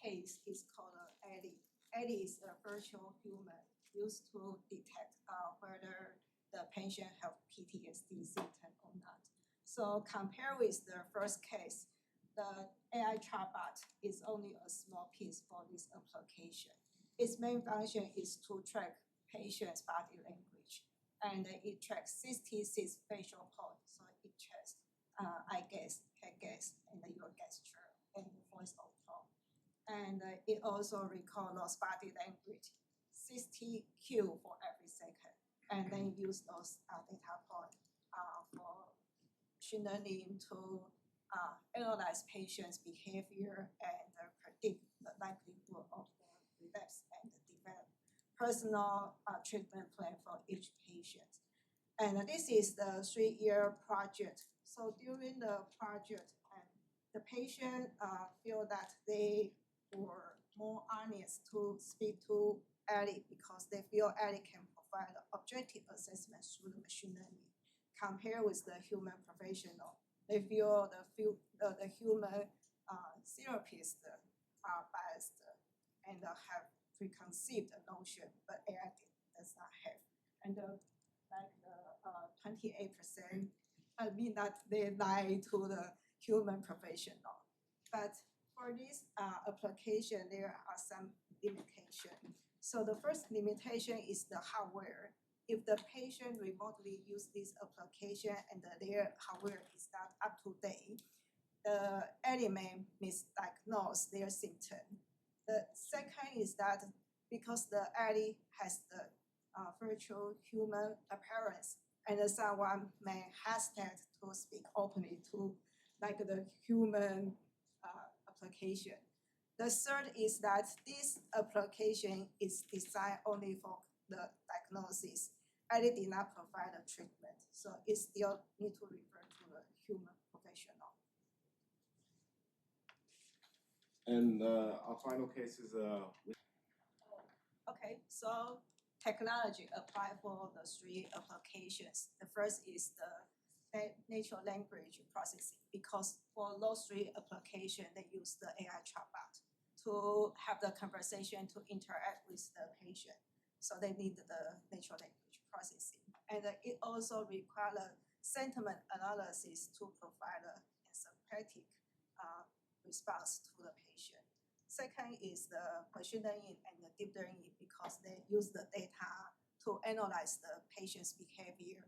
case is called Ellie. Ellie is a virtual human used to detect whether the patient have PTSD symptom or not. So compared with the first case, the AI chatbot is only a small piece for this application. Its main function is to track patient's body language, and it tracks 66 facial points. So it checks eye gaze, head gaze, and your gesture, and the voice of tone. And it also records those body language, 60 cue for every second, and then use those data points for machine learning to analyze patients' behavior and predict the likelihood of the relapse and develop personal treatment plan for each patient. And this is the 3-year project. So during the project, the patient feel that they were more honest to speak to Ellie because they feel Ellie can provide objective assessment through the machine learning compared with the human professional. They feel the human therapists are biased and have preconceived notion, but AI does not have. And like the 28% admit that they lie to the human professional. But for this application, there are some limitations. So the first limitation is the hardware. If the patient remotely use this application and their hardware is not up to date, the Ellie may misdiagnose their symptom. The second is that because the Ellie has the virtual human appearance, and someone may hesitate to speak openly to like the human application. The third is that this application is designed only for the diagnosis. Ellie did not provide a treatment, so it still need to refer to the human professional. And our final case is Okay, so technology applied for the 3 applications. The first is the natural language processing, because for those 3 applications, they use the AI chatbot to have the conversation to interact with the patient. So they need the natural language processing. And it also requires a sentiment analysis to provide a sympathetic response to the patient. Second is the machine learning and the deep learning, because they use the data to analyze the patient's behavior.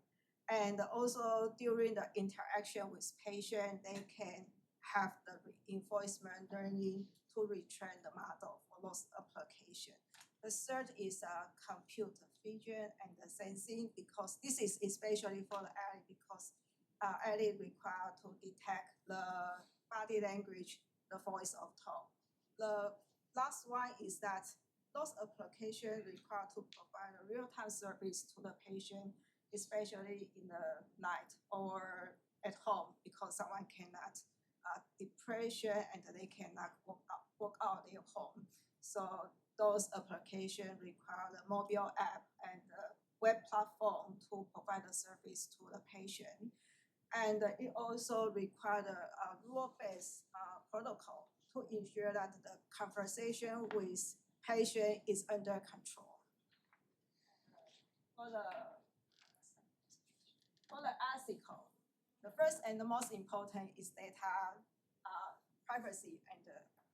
And also during the interaction with patient, they can have the reinforcement learning to retrain the model for those applications. The third is computer vision and the sensing, because this is especially for the Ellie, because Ellie required to detect the body language, the voice of tone. The last one is that those applications require to provide a real-time service to the patient, especially in the night or at home, because someone cannot depression and they cannot work out their home. So those applications require the mobile app and the web platform to provide the service to the patient. And it also requires a rule-based protocol to ensure that the conversation with patient is under control. For the ethical, the first and the most important is data privacy and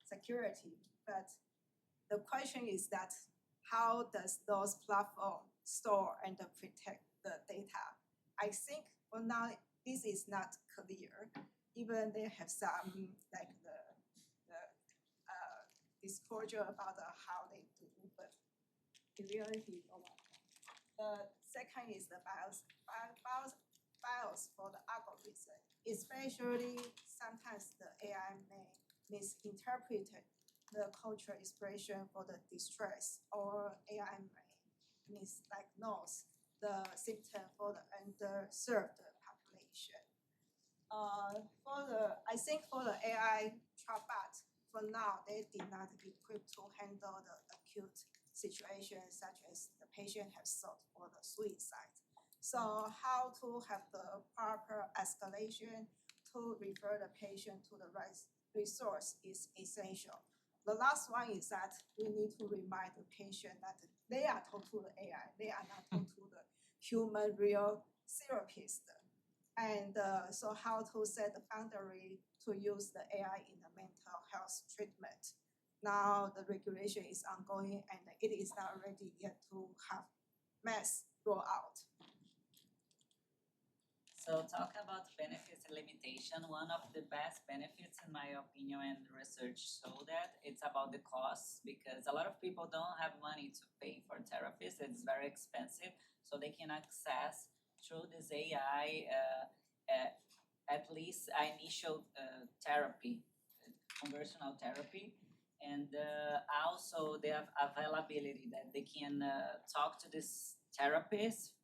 security. But the question is that how does those platforms store and protect the data? I think for now this is not clear. Even they have some like the disclosure about how they do, but in reality, the second is the BIOS for the algorithm. Especially sometimes the AI may misinterpret the cultural expression for the distress, or AI may misdiagnose the symptom for the underserved population. I think for the AI chatbot, for now, they did not equip to handle the acute situations such as the patient has sought for the suicide. So how to have the proper escalation to refer the patient to the right resource is essential. the last one is that we need to remind the patient that they are talking to the AI, they are not talking to the human real therapist. And so how to set the boundary to use the AI in the mental health treatment. Now the regulation is ongoing and it is not ready yet to have mass rollout. So talking about benefits and limitation, one of the best benefits in my opinion and research show that it's about the costs, because a lot of people don't have money to pay for therapists. It's very expensive, so they can access through this AI at least initial therapy, conversational therapy, and also the availability that they can talk to this therapist